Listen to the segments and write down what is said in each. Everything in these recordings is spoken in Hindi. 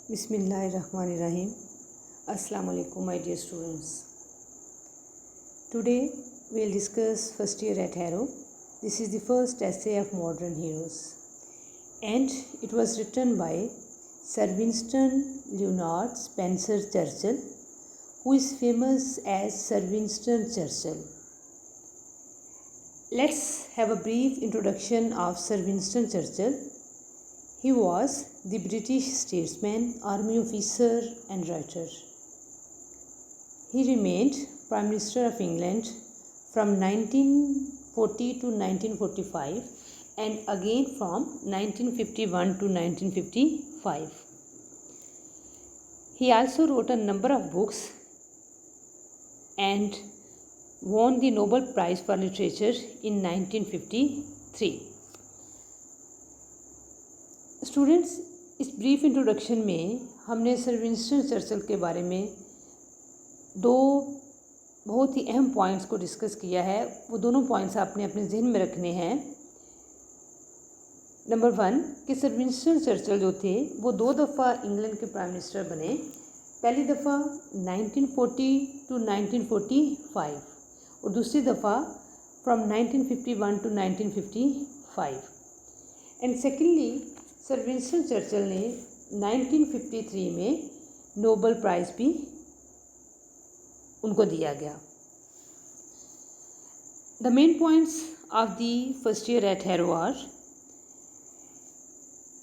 Bismillahirrahmanirrahim. Assalamu alaikum, my dear students. Today we'll discuss first year at Harrow. This is the first essay of Modern Heroes, and it was written by Sir Winston Leonard Spencer Churchill, who is famous as Sir Winston Churchill. Let's have a brief introduction of Sir Winston Churchill. He was the British statesman, army officer and writer. He remained Prime Minister of England from 1940 to 1945 and again from 1951 to 1955. He also wrote a number of books and won the Nobel Prize for Literature in 1953. Students, इस ब्रीफ इंट्रोडक्शन में हमने सर विंस्टन चर्चिल के बारे में दो बहुत ही अहम पॉइंट्स को डिस्कस किया है। वो दोनों पॉइंट्स आपने अपने जहन में रखने हैं। नंबर 1 कि सर विंस्टन चर्चिल जो थे वो 2 दफ़ा इंग्लैंड के प्राइम मिनिस्टर बने। पहली दफ़ा 1940 टू 1945 और दूसरी दफ़ा from 1951 to 1955। And secondly sir Winston Churchill ने 1953 में नोबेल प्राइज़ भी उनको दिया गया। The main points of the first year at Harrow are: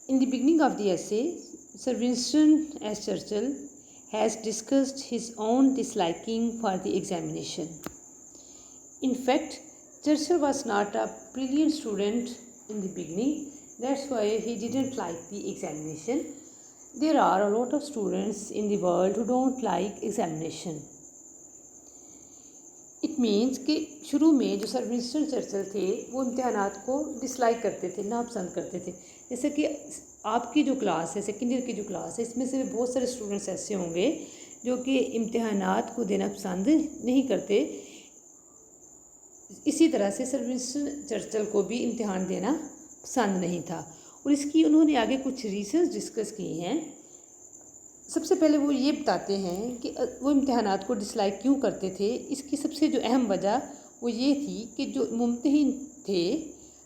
in the beginning of the essay, Sir Winston S. Churchill has discussed his own disliking for the examination. In fact, Churchill was not a brilliant student in the beginning. That's why he didn't like the examination. There are a lot of students in the world who don't like examination. It means कि शुरू में जो सर विंस्टन चर्चिल थे वो इम्तिहानात को डिसलाइक करते थे, नापसंद करते थे। जैसे कि आपकी जो क्लास है, सेकेंड ईयर की जो क्लास है, इसमें से बहुत सारे स्टूडेंट्स ऐसे होंगे जो कि इम्तिहानात को देना पसंद नहीं करते। इसी तरह से सर विंस्टन चर्चिल को भी इम्तिहान देना पसंद नहीं था और इसकी उन्होंने आगे कुछ रीजंस डिस्कस किए हैं। सबसे पहले वो ये बताते हैं कि वो इम्तिहानात को डिसलाइक क्यों करते थे। इसकी सबसे जो अहम वजह वो ये थी कि जो मुम्तहिन थे,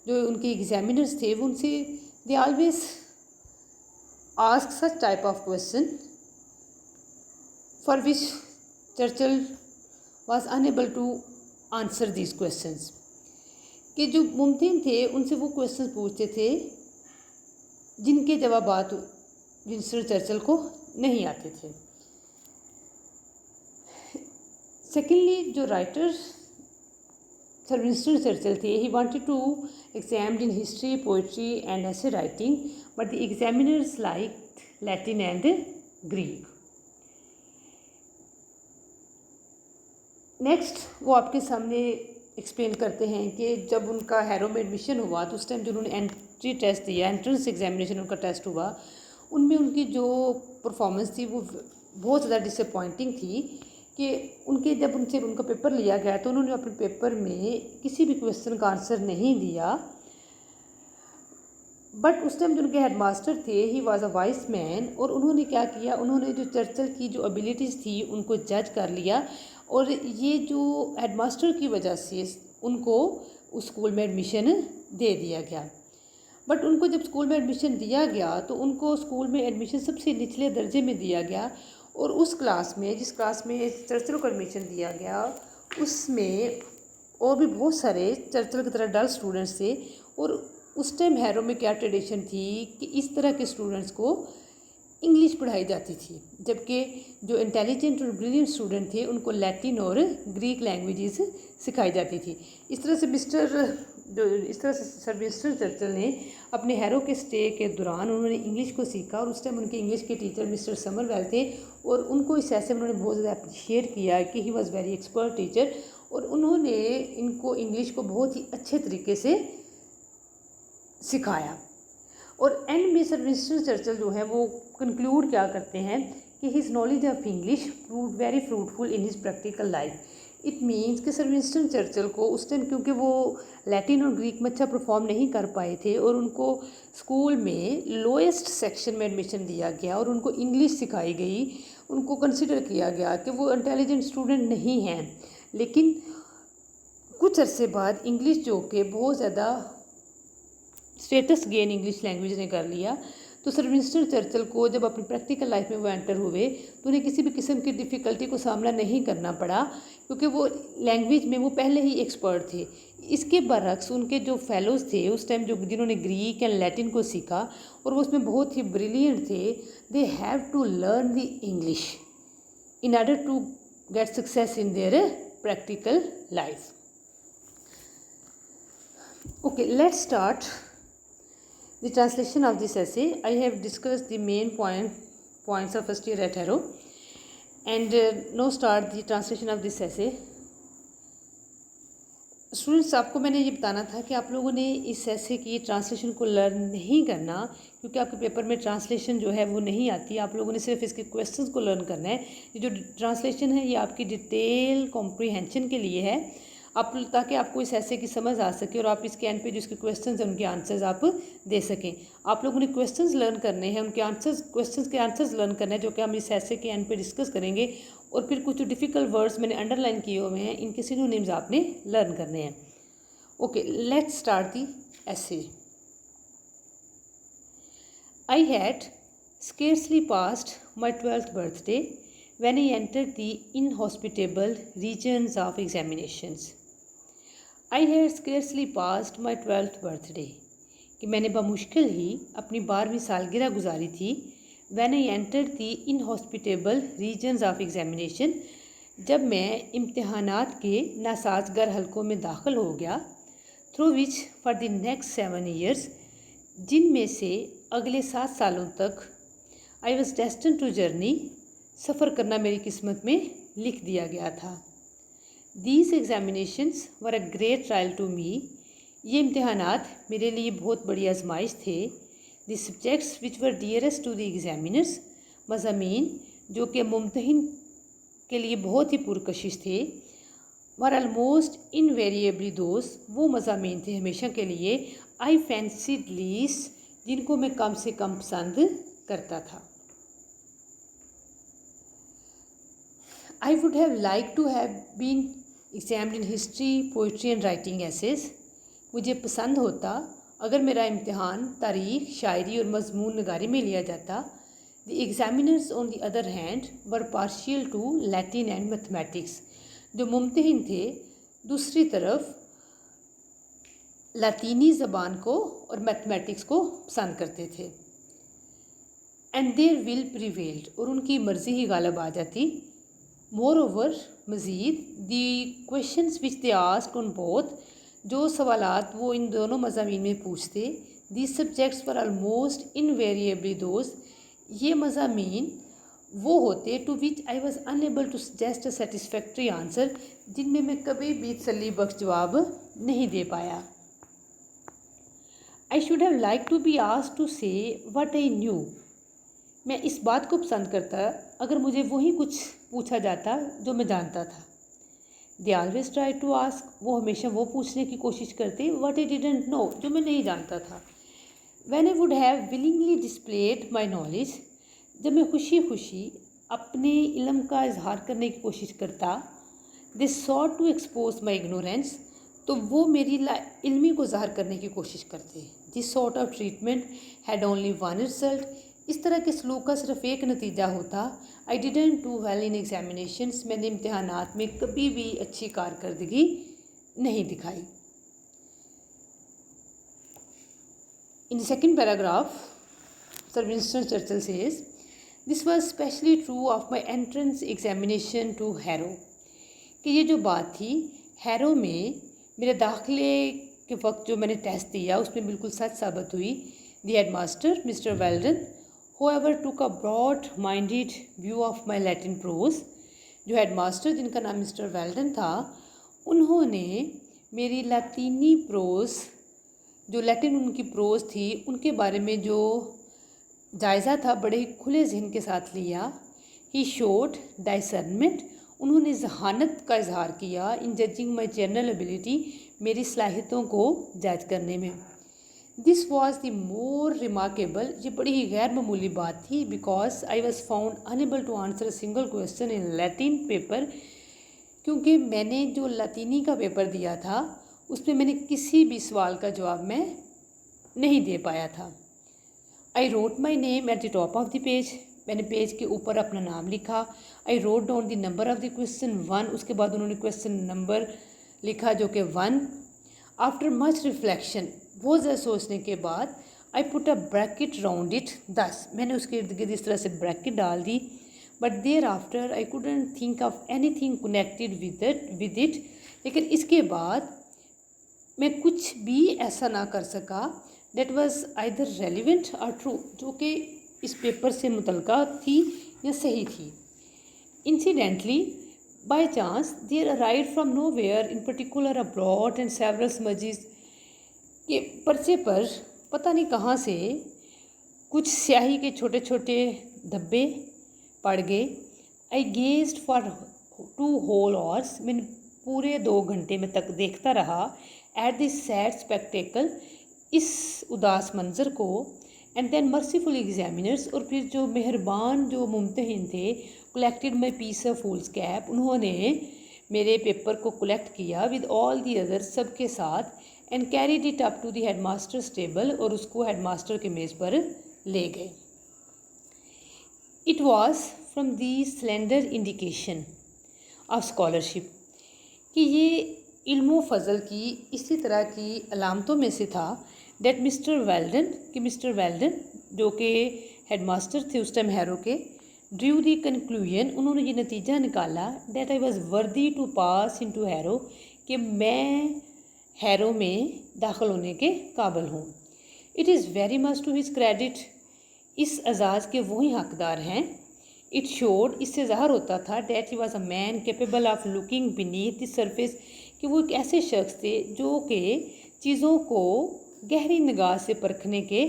जो उनके एग्जामिनर्स थे, वो उनसे they always ask such type of question for which Churchill was unable to answer these questions. कि जो मुमकिन थे उनसे वो क्वेश्चन पूछते थे जिनके जवाबात विंस्टन चर्चिल को नहीं आते थे। सेकेंडली जो राइटर सर विंस्टन चर्चिल थे, he wanted to examine in history, poetry and essay writing, but the examiners like Latin and Greek. Next वो आपके सामने एक्सप्लेन करते हैं कि जब उनका हैरो में एडमिशन हुआ तो उस टाइम जो उन्होंने एंट्री टेस्ट दिया, एंट्रेंस एग्जामिनेशन उनका टेस्ट हुआ, उनमें उनकी जो परफॉर्मेंस थी वो बहुत ज़्यादा डिसअपॉइंटिंग थी। कि उनके जब उनसे उनका पेपर लिया गया तो उन्होंने अपने पेपर में किसी भी क्वेश्चन का आंसर नहीं दिया। बट उस टाइम जो उनके हेडमास्टर थे, he was a vice man, और उन्होंने क्या किया, उन्होंने जो चर्चिल की जो एबिलिटीज़ थी उनको जज कर लिया और ये जो हेडमास्टर की वजह से उनको उस स्कूल में एडमिशन दे दिया गया। बट उनको जब स्कूल में एडमिशन दिया गया तो उनको स्कूल में एडमिशन सबसे निचले दर्जे में दिया गया और उस क्लास में, जिस क्लास में चर्चिल को एडमिशन दिया गया, उसमें और भी बहुत सारे चर्चिल की तरह डल स्टूडेंट्स थे। और उस टाइम हैरो में क्या ट्रेडिशन थी कि इस तरह के स्टूडेंट्स को इंग्लिश पढ़ाई जाती थी, जबकि जो इंटेलिजेंट और ब्रिलियंट स्टूडेंट थे उनको लैटिन और ग्रीक लैंग्वेजेस सिखाई जाती थी। इस तरह से सर विंस्टन चर्चिल ने अपने हैरो के स्टे के दौरान उन्होंने इंग्लिश को सीखा और उस टाइम उनके इंग्लिश के टीचर मिस्टर समरवेल थे और उनको इस ऐसे उन्होंने बहुत ज़्यादा अप्रिशिएट किया कि he was very expert teacher, और उन्होंने इनको इंग्लिश को बहुत ही अच्छे तरीके से सिखाया। और एंड में सर विंस्टन चर्चिल जो है वो कंक्लूड क्या करते हैं कि his knowledge of English proved very fruitful in his practical life. It means कि सर विंस्टन चर्चिल को उस टाइम, क्योंकि वो लैटिन और ग्रीक में अच्छा परफॉर्म नहीं कर पाए थे और उनको स्कूल में लोएस्ट सेक्शन में एडमिशन दिया गया और उनको इंग्लिश सिखाई गई, उनको कंसिडर किया गया कि वो इंटेलिजेंट स्टूडेंट नहीं हैं। लेकिन कुछ अरसे बाद इंग्लिश जो कि बहुत ज़्यादा स्टेटस गेन इंग्लिश लैंग्वेज ने कर लिया, तो सर विंस्टन चर्चिल को जब अपनी प्रैक्टिकल लाइफ में वो एंटर हुए तो उन्हें किसी भी किस्म की डिफ़िकल्टी को सामना नहीं करना पड़ा, क्योंकि वो लैंग्वेज में वो पहले ही एक्सपर्ट थे। इसके बरक्स उनके जो फेलोज़ थे उस टाइम, जो जिन्होंने ग्रीक एंड लैटिन को सीखा और वो उसमें बहुत ही ब्रिलियंट थे, they have to learn the English in order to get success in their practical life. Okay, let's start the translation of this essay. I have discussed the main points of first year at Harrow, and now start the translation of this essay. Students, आपको मैंने ये बताना था कि आप लोगों ने इस ऐसे की ट्रांसलेशन को लर्न नहीं करना, क्योंकि आपके पेपर में ट्रांसलेशन जो है वो नहीं आती। आप लोगों ने सिर्फ इसके क्वेश्चंस को लर्न करना है। ये जो ट्रांसलेशन है ये आपकी डिटेल कॉम्प्रीहेंशन के लिए है, आप ताकि आपको इस ऐसे की समझ आ सके और आप इसके एंड पे जो इसके क्वेश्चंस हैं उनके आंसर्स आप दे सकें। आप लोगों ने क्वेश्चंस लर्न करने हैं, उनके आंसर्स, क्वेश्चंस के आंसर्स लर्न करने हैं, जो कि हम इस ऐसे के एंड पे डिस्कस करेंगे। और फिर कुछ जो डिफ़िकल्ट वर्ड्स मैंने अंडरलाइन किए हुए हैं, इनके सिनोनिम्स आपने लर्न करने हैं। ओके, लेट्स स्टार्ट दी ऐसे। I had scarcely passed my 12th birthday when I entered the inhospitable regions of examinations. I had scarcely passed my 12th birthday, कि मैंने बमुश्किल ही अपनी 12वीं सालगिरह गुजारी थी। When I entered the inhospitable regions of examination, जब मैं इम्तिहानात के नासाजगर हलकों में दाखिल हो गया। Through which for the next 7 years, जिनमें से अगले 7 सालों तक I was destined to journey, सफ़र करना मेरी किस्मत में लिख दिया गया था। These examinations were a great trial to me, ये इम्तिहानात मेरे लिए बहुत बड़ी आजमाइश थे। The subjects which were dearest to the examiners, मज़ामीन जो कि मुम्तहिन के लिए बहुत ही पुरकशिश थे, were almost invariably those, वो मज़ामीन थे हमेशा के लिए, I fancied least, जिनको मैं कम से कम पसंद करता था। I would have liked to have been examined in history, poetry and writing essays, मुझे पसंद होता अगर मेरा इम्तिहान तारीख़, शायरी और मज़मून नगारी में लिया जाता। The examiners on the other hand were partial to Latin and mathematics, जो मुम्तहिन थे दूसरी तरफ लातीनी ज़बान को और मैथमेटिक्स को पसंद करते थे। एंड देयर विल प्रिवेल्ड, और उनकी मर्ज़ी ही गालिब आ जाती। मोर ओवर, मज़ीद, the questions which they asked on both, जो सवालात वो इन दोनों मज़ामीन में पूछते। The subjects were almost invariably those, ये मज़ामीन वो होते to which I was unable to suggest a satisfactory answer, जिनमें मैं कभी भी तसल्ली बख्श जवाब नहीं दे पाया। I should have like to be asked to say what I knew, मैं इस बात को पसंद करता अगर मुझे वही कुछ पूछा जाता जो मैं जानता था। They always try to ask, वो हमेशा वो पूछने की कोशिश करते व्हाट आई डिडंट नो, जो मैं नहीं जानता था। When I would have willingly displayed my knowledge, जब मैं खुशी खुशी अपने इल्म का इजहार करने की कोशिश करता। They sought to expose my ignorance, तो वो मेरी इल्मी को ज़ाहिर करने की कोशिश करते। This sort of treatment had only one result, इस तरह के सलूक का सिर्फ एक नतीजा होता। I didn't do well in examinations, मैंने इम्तिहानात में कभी भी अच्छी कारकर्दगी नहीं दिखाई। In second paragraph sir Winston Churchill says, this was specially true of my entrance examination to Harrow, कि ये जो बात थी हैरो में मेरे दाखिले के वक्त जो मैंने टेस्ट दिया उसमें बिल्कुल सच साबित हुई। The headmaster Mister Weldon however took a broad minded view of my Latin prose, जो हेडमास्टर जिनका नाम मिस्टर वेल्डन था, उन्होंने मेरी लातीनी प्रोज, जो लैटिन उनकी प्रोज थी, उनके बारे में जो जायज़ा था बड़े ही खुले जहन के साथ लिया। ही शोड डाइसर्नमेंट, उन्होंने जहानत का इजहार किया in judging my general ability, मेरी सलाहियतों को जज करने में। This was the more remarkable, ये बड़ी ही गैर मामूली बात थी, because I was found unable to answer a single question in Latin paper, क्योंकि मैंने जो लतीनी का पेपर दिया था उसमें मैंने किसी भी सवाल का जवाब मैं नहीं दे पाया था। I wrote my name at the top of the page, मैंने पेज के ऊपर अपना नाम लिखा। I wrote down the number of the question 1, उसके बाद उन्होंने क्वेश्चन नंबर लिखा जो कि 1। आफ्टर मच रिफ्लेक्शन, बहुत ज़्यादा सोचने के बाद, I put a bracket round it 10, मैंने उसके इर्द गिर्द इस तरह से ब्रैकेट डाल दी। But thereafter I couldn't think of anything connected with it, लेकिन इसके बाद मैं कुछ भी ऐसा ना कर सका दैट वॉज आइदर रेलिवेंट और ट्रू, जो कि इस पेपर से मुतल्लिका थी या सही थी। Incidentally, by chance, there arrived from nowhere in particular a blot and several smudges, के पर्चे पर पता नहीं कहाँ से कुछ स्याही के छोटे छोटे धब्बे पड़ गए। आई गेज्ड फॉर 2 whole hours, मैंने पूरे 2 घंटे में तक देखता रहा एट दिस सैड स्पेक्टेकल, इस उदास मंज़र को। एंड देन मर्सीफुल एग्जामिनर्स, और फिर जो मेहरबान जो मुम्तहिन थे, collected my piece of foolscap, उन्होंने मेरे पेपर को कलेक्ट किया विद ऑल दी अदर्स, सबके साथ, and carried it up to the headmaster's table, और उसको हेड मास्टर के मेज़ पर ले गए। It was from the slender indication of scholarship, कि ये इल्मो फ़ज़ल की इसी तरह की अलामतों में से था, डेट मिस्टर वेल्डन जो कि हेड मास्टर थे उस टाइम हैरो के, ड्रू दी कंक्लूजन, उन्होंने ये नतीजा निकाला, that I was worthy to pass into Harrow, कि मैं हैरो में दाखिल होने के काबिल हूँ। It is very much to his credit, इस एजाज़ के वही हकदार हैं। इट शोड, इससे ज़ाहिर होता था, that he was a man capable of looking beneath the surface, कि वो एक ऐसे शख्स थे जो कि चीज़ों को गहरी निगाह से परखने के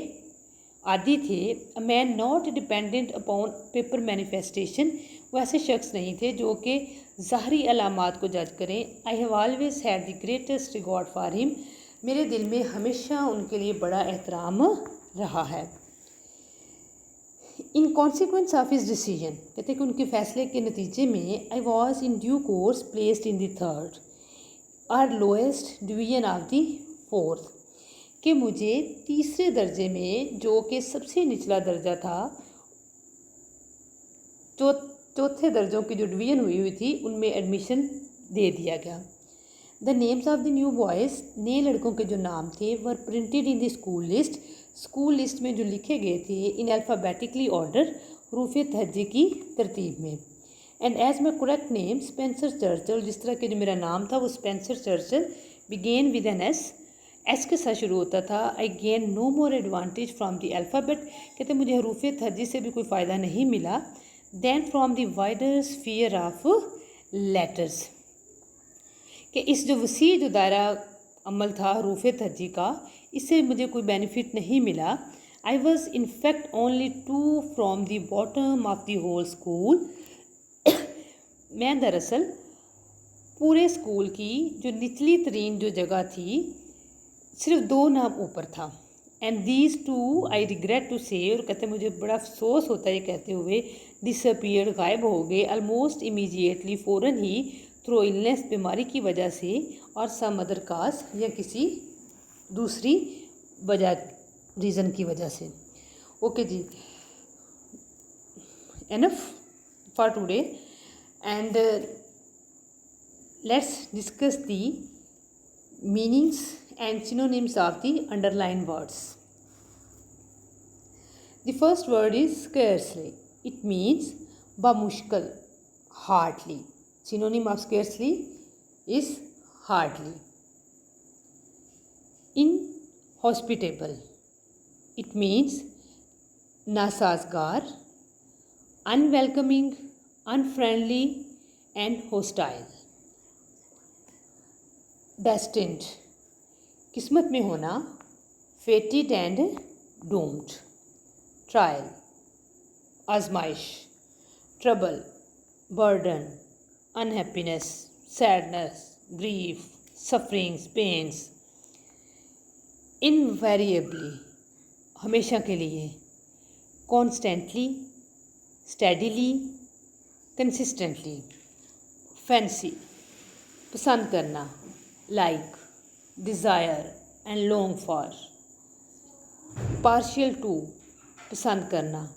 आदि थे। A man not dependent upon paper manifestation, वो ऐसे शख्स नहीं थे जो कि ज़ाहरी अलामात को जज करें। I have always had the greatest regard for him, मेरे दिल में हमेशा उनके लिए बड़ा एहतराम रहा है। In consequence of his decision, कहते हैं कि उनके फैसले के नतीजे में, आई was in due course placed in the 3rd और lowest division of the 4th, कि मुझे तीसरे दर्जे में, जो कि सबसे निचला दर्जा था, चौथे दर्जों की जो डिवीज़न हुई थी उनमें एडमिशन दे दिया गया। The names of the new boys, नए लड़कों के जो नाम थे, were printed in the school list में जो लिखे गए थे इन अल्फ़ाबेटिकली ऑर्डर, हरूफ तहज्जी की तरतीब में। And as my correct name Spencer Churchill, जिस तरह के जो मेरा नाम था वो Spencer Churchill, began with an S के साथ शुरू होता था। I gain no more advantage from the alphabet, कहते मुझे हरूफ तहज्जी से भी कोई फ़ायदा नहीं मिला, than from the wider sphere of letters, कि इस जो वसी जो दायरा अमल था हरूफ तहज्जी का, इससे मुझे कोई बेनिफिट नहीं मिला। I was in fact only 2 from the bottom of the whole school, मैं दरअसल पूरे स्कूल की जो निचली तरीन जो जगह थी, सिर्फ 2 नाम ऊपर था। And these 2 I regret to say, और कहते मुझे बड़ा अफसोस होता है ये कहते हुए, डिसअपीयर्ड, गायब हो गए, ऑलमोस्ट इमीडिएटली, फ़ौरन ही, थ्रू इलनेस, बीमारी की वजह से, और सम अदर काज, या किसी दूसरी वजह, रीज़न की वजह से। Okay ji, enough for today, and let's discuss the meanings and synonyms of the underlined words. The first word is scarcely. It means bamushkal, hardly. Synonym of scarcely is hardly. Inhospitable. It means nasazgar, unwelcoming, unfriendly and hostile. Destined, किस्मत में होना, fated and doomed. Trial, आजमाइश, trouble, burden, unhappiness, sadness, grief, sufferings, pains. Invariably, हमेशा के लिए. Constantly, steadily, consistently. Fancy, पसंद करना. Like, desire and long for. Partial to, पसंद करना.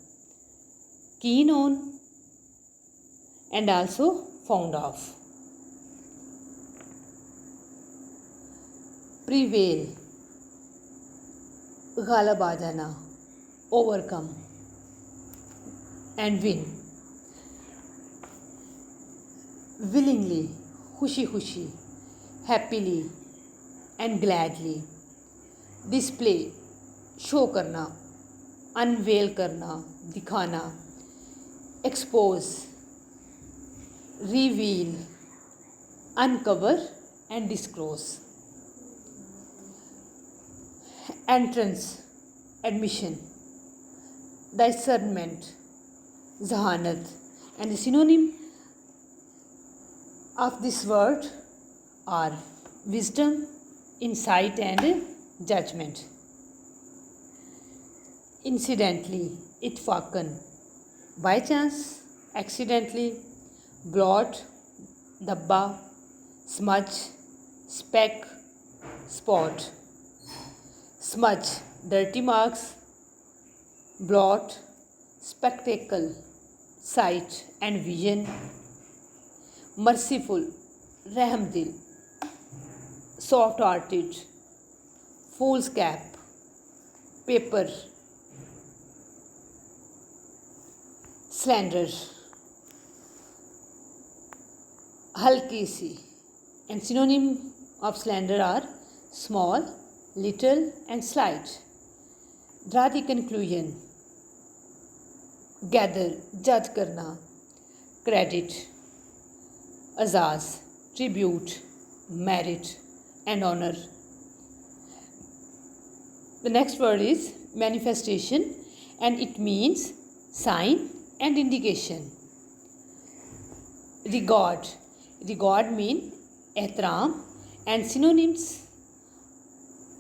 Keen on and also fond of. Prevail, Ghalib आ जाना. Overcome and win. Willingly, खुशी खुशी. Happily and gladly. Display, show करना. Unveil करना, दिखाना. Expose, reveal, uncover and disclose. Entrance, admission. Discernment, zahanat. And the synonym of this word are wisdom, insight and judgment. Incidentally, itfaqan, by chance, accidentally. Blot, dabba, smudge, speck, spot. Smudge, dirty marks. Blot, spectacle, sight and vision. Merciful, रहमदिल. Soft-hearted, foolscap, paper. Slender, हल्की सी. And synonym of slender are small, little and slight. Draw the conclusion. Gather, judge करना. Credit, azaz, tribute, merit and honor. The next word is manifestation and it means sign and indication. Regard, regard mean एहतराम and synonyms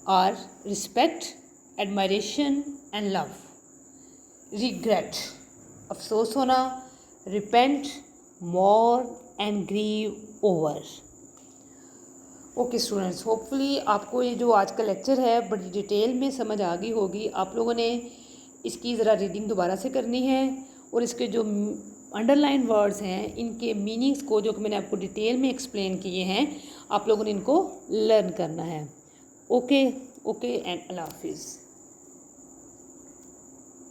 are respect, admiration and love. Regret, अफसोस होना. Repent, mourn and grieve over. Okay students, hopefully आपको ये जो आज का लेक्चर है बड़ी डिटेल में समझ आ गई होगी. आप लोगों ने इसकी ज़रा रीडिंग दोबारा से करनी है और इसके जो अंडरलाइन वर्ड्स हैं इनके मीनिंग्स को जो कि मैंने आपको डिटेल में एक्सप्लेन किए हैं आप लोगों ने इनको लर्न करना है. ओके एंड अल्लाह हाफिज़.